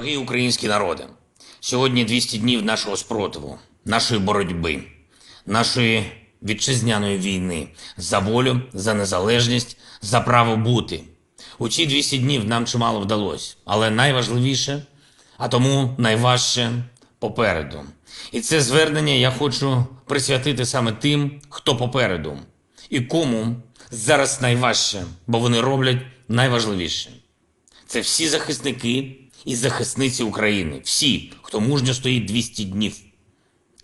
Дорогий український народе, сьогодні 200 днів нашого спротиву, нашої боротьби, нашої вітчизняної війни за волю, за незалежність, за право бути. У ці 200 днів нам чимало вдалося, але найважливіше, а тому найважче попереду. І це звернення я хочу присвятити саме тим, хто попереду, і кому зараз найважче, бо вони роблять найважливіше. Це всі захисники і захисниці України, всі, хто мужньо стоїть 200 днів.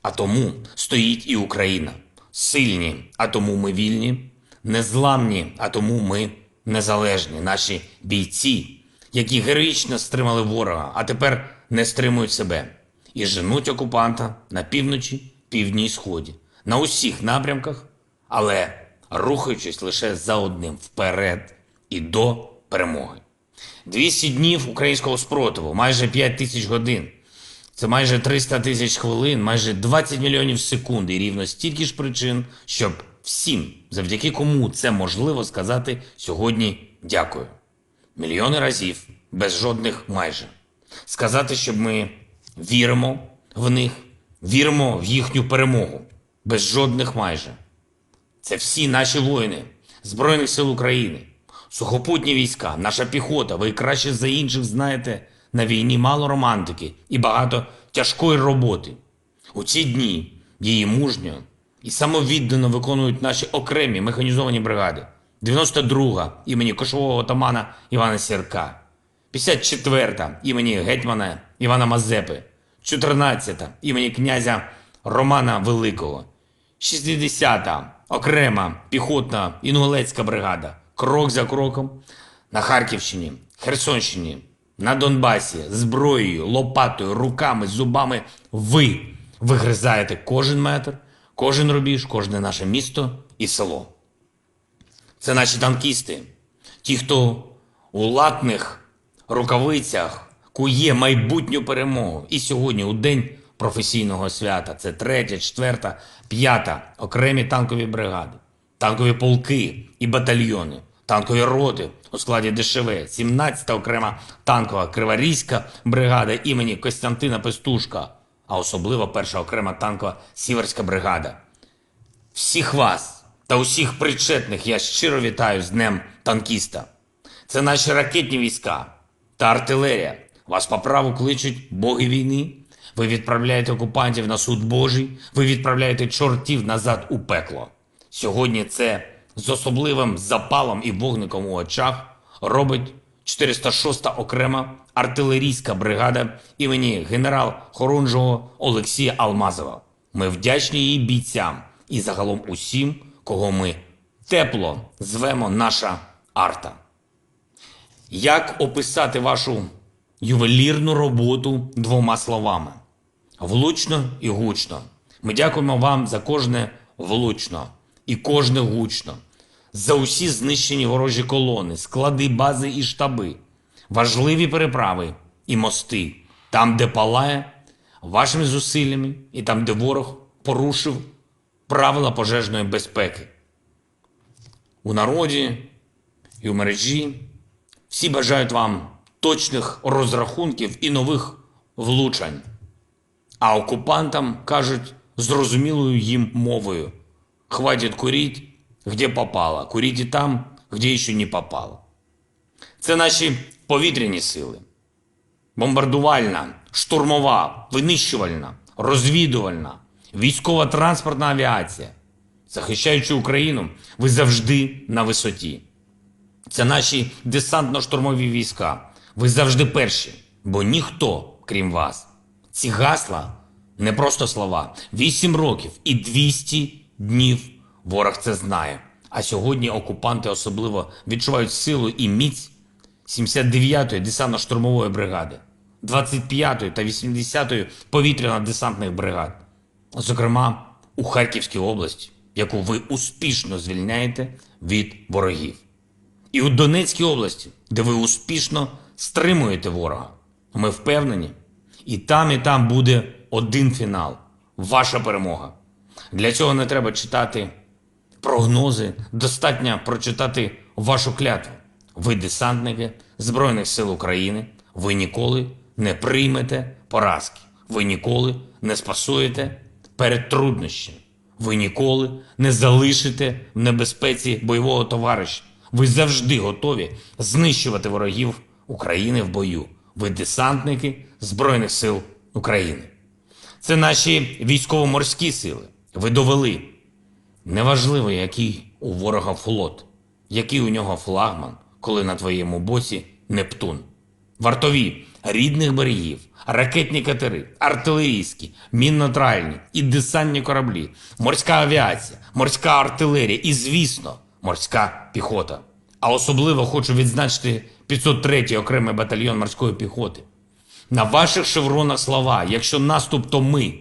А тому стоїть і Україна. Сильні, а тому ми вільні, незламні, а тому ми незалежні. Наші бійці, які героїчно стримали ворога, а тепер не стримують себе. І женуть окупанта на півночі, півдні і сході. На усіх напрямках, але рухаючись лише за одним – вперед і до перемоги. 200 днів українського спротиву, майже 5 тисяч годин. Це майже 300 тисяч хвилин, майже 20 мільйонів секунд і рівно стільки ж причин, щоб всім, завдяки кому це можливо, сказати сьогодні дякую. Мільйони разів, без жодних майже. Сказати, щоб ми віримо в них, віримо в їхню перемогу, без жодних майже. Це всі наші воїни Збройних сил України, сухопутні війська, наша піхота. Ви краще за інших знаєте, на війні мало романтики і багато тяжкої роботи. У ці дні її мужньо і самовіддано виконують наші окремі механізовані бригади. 92-га імені кошового отамана Івана Сірка, 54-та імені гетьмана Івана Мазепи, 14-та імені князя Романа Великого, 60-та окрема піхотна інгулецька бригада. Крок за кроком на Харківщині, Херсонщині, на Донбасі, зброєю, лопатою, руками, зубами ви вигризаєте кожен метр, кожен рубіж, кожне наше місто і село. Це наші танкісти, ті, хто у латних рукавицях кує майбутню перемогу. І сьогодні, у день професійного свята, це 3-я, 4-та, 5-та окремі танкові бригади, танкові полки і батальйони, танкові роти у складі ДШВ, 17-та окрема танкова Криворізька бригада імені Костянтина Пестушка, а особливо 1-ша окрема танкова Сіверська бригада. Всіх вас та усіх причетних я щиро вітаю з Днем танкіста. Це наші ракетні війська та артилерія. Вас по праву кличуть боги війни. Ви відправляєте окупантів на суд Божий, ви відправляєте чортів назад у пекло. Сьогодні це з особливим запалом і вогником у очах робить 406-та окрема артилерійська бригада імені генерал-хорунжого Олексія Алмазова. Ми вдячні її бійцям і загалом усім, кого ми тепло звемо наша арта. Як описати вашу ювелірну роботу 2 словами? Влучно і гучно. Ми дякуємо вам за кожне влучно і кожне гучно, за усі знищені ворожі колони, склади, бази і штаби, важливі переправи і мости, там, де палає, вашими зусиллями, і там, де ворог порушив правила пожежної безпеки. У народі і у мережі всі бажають вам точних розрахунків і нових влучань. А окупантам кажуть зрозумілою їм мовою: «Хватит курить, где попало, курите там, где ще не попало». Це наші повітряні сили. Бомбардувальна, штурмова, винищувальна, розвідувальна, військово-транспортна авіація. Захищаючи Україну, ви завжди на висоті. Це наші десантно-штурмові війська. Ви завжди перші, бо ніхто, крім вас. Ці гасла – не просто слова. 8 років і 200 днів ворог це знає. А сьогодні окупанти особливо відчувають силу і міць 79-ї десантно-штурмової бригади, 25-ї та 80-ї повітряно-десантних бригад. Зокрема, у Харківській області, яку ви успішно звільняєте від ворогів. І у Донецькій області, де ви успішно стримуєте ворога. Ми впевнені, і там буде один фінал – ваша перемога. Для цього не треба читати прогнози, достатньо прочитати вашу клятву. Ви десантники Збройних сил України, ви ніколи не приймете поразки. Ви ніколи не спасуєте перед труднощами. Ви ніколи не залишите в небезпеці бойового товариша. Ви завжди готові знищувати ворогів України в бою. Ви десантники Збройних сил України. Це наші військово-морські сили. Ви довели. Неважливо, який у ворога флот, який у нього флагман, коли на твоєму боці Нептун. Вартові рідних берегів, ракетні катери, артилерійські, мінно-тральні і десантні кораблі, морська авіація, морська артилерія і, звісно, морська піхота. А особливо хочу відзначити 503-й окремий батальйон морської піхоти. На ваших шевронах слова «Якщо наступ, то ми».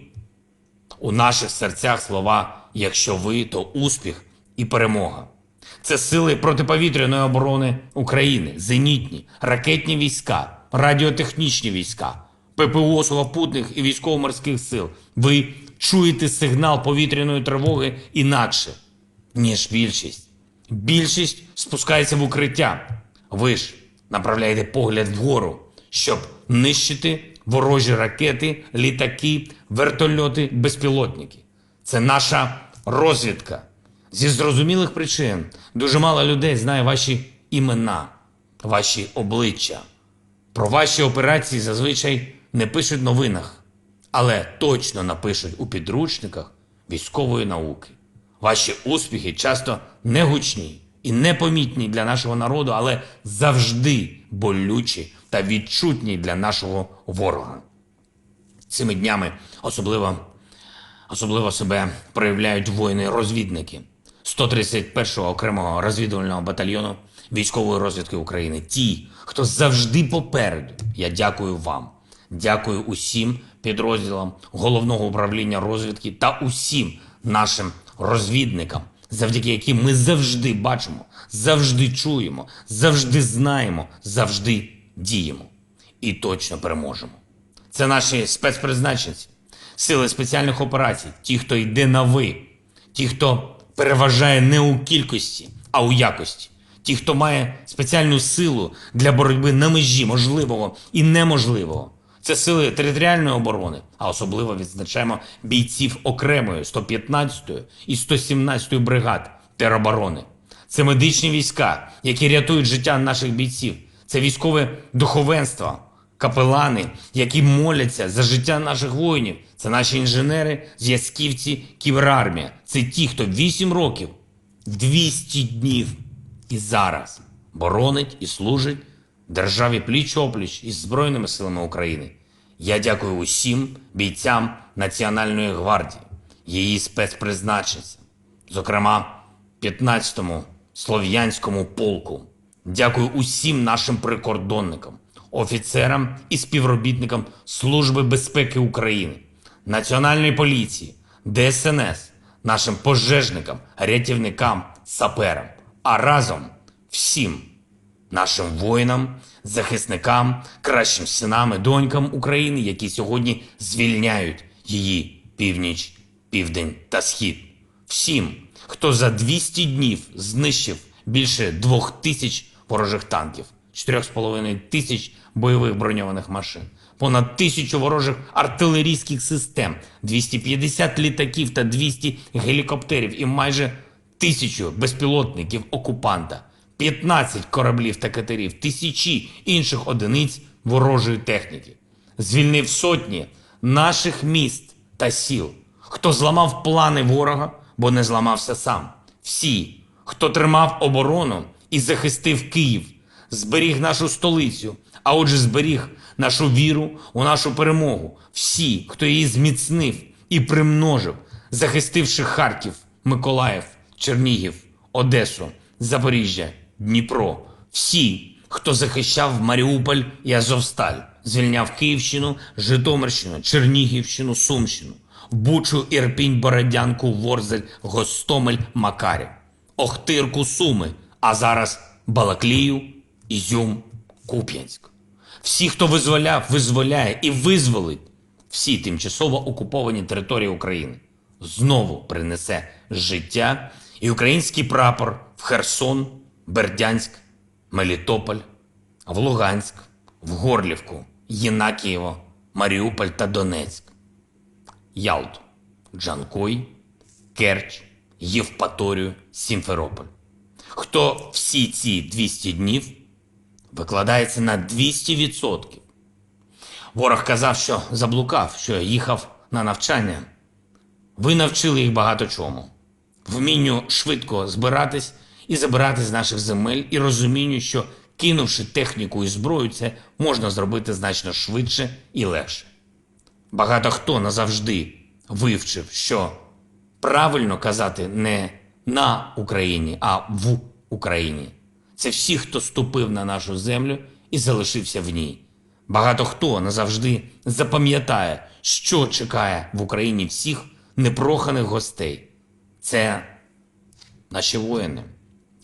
У наших серцях слова «Якщо ви, то успіх і перемога». Це сили протиповітряної оборони України, зенітні, ракетні війська, радіотехнічні війська, ППО сухопутних і військово-морських сил. Ви чуєте сигнал повітряної тривоги інакше, ніж більшість. Більшість спускається в укриття. Ви ж направляєте погляд вгору, щоб нищити ворожі ракети, літаки, вертольоти, безпілотники. Це наша розвідка. Зі зрозумілих причин дуже мало людей знає ваші імена, ваші обличчя. Про ваші операції зазвичай не пишуть в новинах, але точно напишуть у підручниках військової науки. Ваші успіхи часто не гучні і непомітні для нашого народу, але завжди болючі та відчутні для нашого ворога. Цими днями особливо себе проявляють воїни-розвідники 131-го окремого розвідувального батальйону військової розвідки України. Ті, хто завжди попереду. Я дякую вам. Дякую усім підрозділам Головного управління розвідки та усім нашим розвідникам, завдяки яким ми завжди бачимо, завжди чуємо, завжди знаємо, завжди діємо. І точно переможемо. Це наші спецпризначенці, сили спеціальних операцій, ті, хто йде на «ви», ті, хто переважає не у кількості, а у якості, ті, хто має спеціальну силу для боротьби на межі можливого і неможливого. Це сили територіальної оборони, а особливо відзначаємо бійців окремої 115-ї і 117-ї бригад тероборони. Це медичні війська, які рятують життя наших бійців. Це військове духовенство, капелани, які моляться за життя наших воїнів. Це наші інженери, зв'язківці, кіберармія. Це ті, хто 8 років, 200 днів і зараз боронить і служить державі пліч-опліч із Збройними силами України. Я дякую усім бійцям Національної гвардії, її спецпризначенцям, зокрема 15-му Слов'янському полку. Дякую усім нашим прикордонникам, офіцерам і співробітникам Служби безпеки України, Національної поліції, ДСНС, нашим пожежникам, рятівникам, саперам, а разом всім нашим воїнам, захисникам, кращим синам і донькам України, які сьогодні звільняють її північ, південь та схід. Всім, хто за 200 днів знищив більше 2000 ворожих танків, 4500 бойових броньованих машин, понад 1000 ворожих артилерійських систем, 250 літаків та 200 гелікоптерів і майже 1000 безпілотників окупанта, 15 кораблів та катерів, тисячі інших одиниць ворожої техніки. Звільнив сотні наших міст та сіл. Хто зламав плани ворога, бо не зламався сам. Всі, хто тримав оборону і захистив Київ, зберіг нашу столицю, а отже зберіг нашу віру у нашу перемогу. Всі, хто її зміцнив і примножив, захистивши Харків, Миколаїв, Чернігів, Одесу, Запоріжжя, Дніпро. Всі, хто захищав Маріуполь і Азовсталь, звільняв Київщину, Житомирщину, Чернігівщину, Сумщину, Бучу, Ірпінь, Бородянку, Ворзель, Гостомель, Макарів, Охтирку, Суми, а зараз Балаклію, Ізюм, Куп'янськ. Всі, хто визволяв, визволяє і визволить всі тимчасово окуповані території України, знову принесе життя і український прапор в Херсон, Бердянськ, Мелітополь, в Луганськ, в Горлівку, Єнакієво, Маріуполь та Донецьк, Ялту, Джанкой, Керч, Євпаторію, Сімферополь. Хто всі ці 200 днів викладається на 200%. Ворог казав, що заблукав, що їхав на навчання. Ви навчили їх багато чому. Вмінню швидко збиратись і забирати з наших земель, і розумінню, що кинувши техніку і зброю, це можна зробити значно швидше і легше. Багато хто назавжди вивчив, що правильно казати не на Україні, а в Україні. Це всі, хто ступив на нашу землю і залишився в ній. Багато хто назавжди запам'ятає, що чекає в Україні всіх непроханих гостей. Це наші воїни.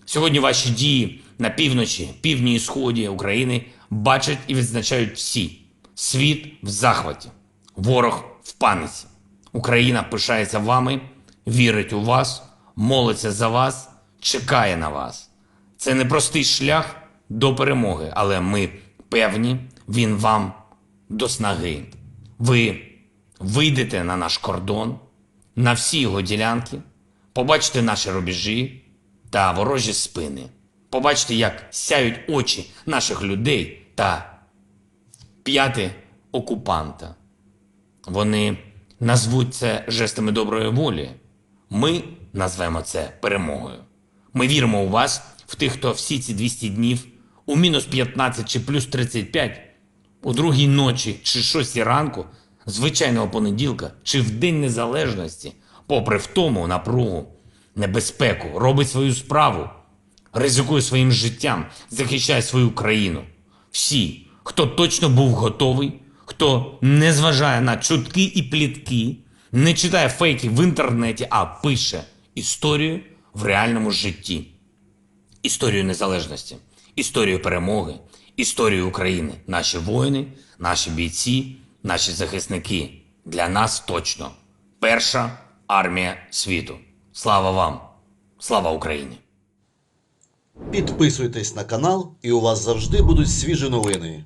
Сьогодні ваші дії на півночі, півдні і сході України бачать і відзначають всі. Світ в захваті, ворог в паніці. Україна пишається вами, вірить у вас, молиться за вас, чекає на вас. Це непростий шлях до перемоги, але ми певні, він вам до снаги. Ви вийдете на наш кордон, на всі його ділянки, побачите наші рубежі та ворожі спини. Побачите, як сяють очі наших людей та п'яти окупанта. Вони назвуть це жестами доброї волі. Ми назвемо це перемогою. Ми віримо у вас, в тих, хто всі ці 200 днів у мінус 15 чи плюс 35, у другій ночі чи 6 ранку, звичайного понеділка чи в День Незалежності, попри втому, напругу, небезпеку, робить свою справу, ризикує своїм життям, захищає свою країну. Всі, хто точно був готовий, хто не зважає на чутки і плітки, не читає фейки в інтернеті, а пише історію в реальному житті. Історію незалежності, історію перемоги, історію України. Наші воїни, наші бійці, наші захисники. Для нас точно перша армія світу. Слава вам! Слава Україні! Підписуйтесь на канал, і у вас завжди будуть свіжі новини.